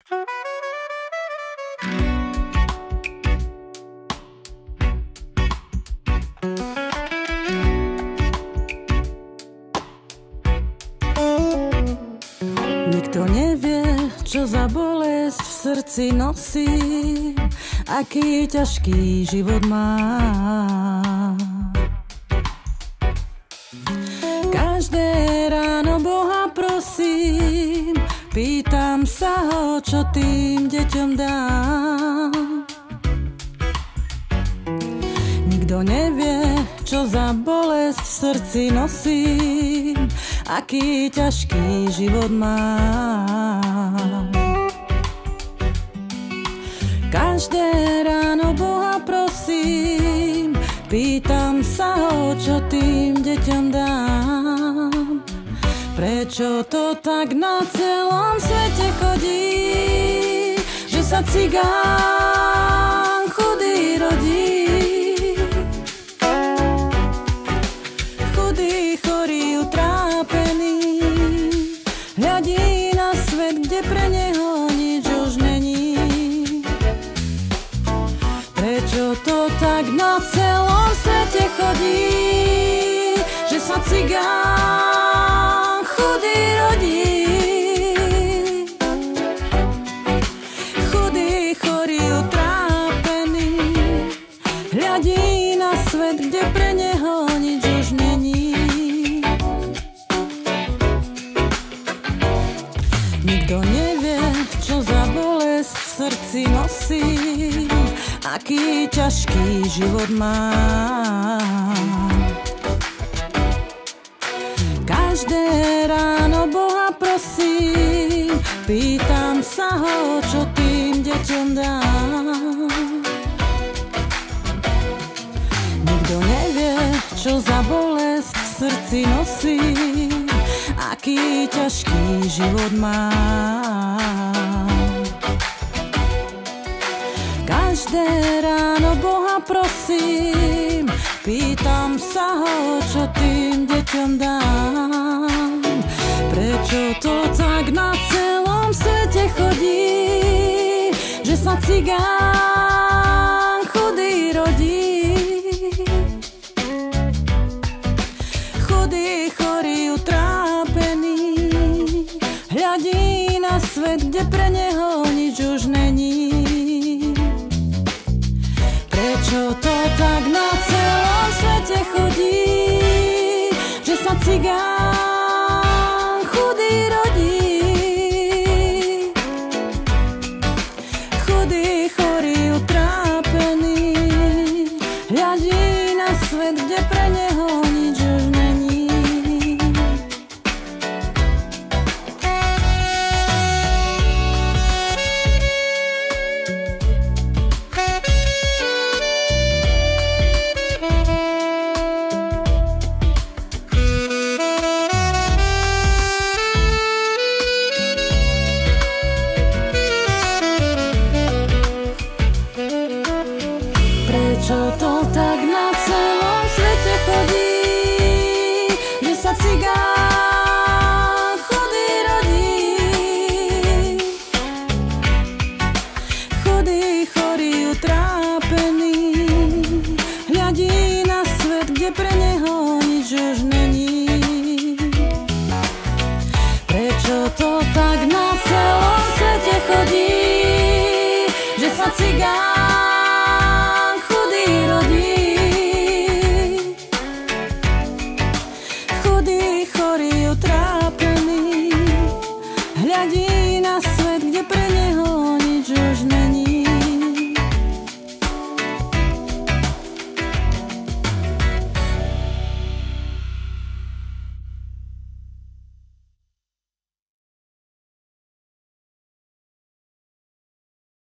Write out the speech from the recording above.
Nikto nevie, čo za bolesť v srdci nosím, aký ťažký život mám. Každé ráno Boha prosím, pýtam sa ho, čo tým deťom dám. Nikto nevie, čo za bolesť v srdci nosím, aký ťažký život mám. Každé ráno Boha prosím, pýtam sa ho, čo tým deťom dám. Prečo to tak na celom svete chodí, že sa cigán chudý rodí? Chudý, chorý, utrápený, hľadí na svet, kde pre neho nič už není. Prečo to tak na celom svete chodí, že sa cigán chudý rodí? Chudý, chorý, utrápený, hľadí na svet, kde pre neho nič už není. Nikto nevie, čo za bolesť v srdci nosím, aký ťažký život mám. Každé ráno Boha prosím, pýtam sa ho, čo tým deťom dám. Nikto nevie, čo za bolesť v srdci nosím, aký ťažký život mám. Každé ráno Boha prosím, pýtam sa ho, čo tým deťom dám. Prečo to tak na celom svete chodí, že sa cigán chudý rodí? Chudý, chorý, utrápený, hľadí na svet, kde pre neho nič už není. Prečo to tak na celom svete chodí, že sa cigán chudý rodí? Chudý, chorý, utrápený, hľadí na svet, kde pre neho nič už není. Prečo to tak na celom svete chodí, že sa cigán chudý rodí? Chudý, chorý, utrápený, hľadí na svet, kde pre neho nič už není. Prečo to tak na celom svete chodí, že sa cigán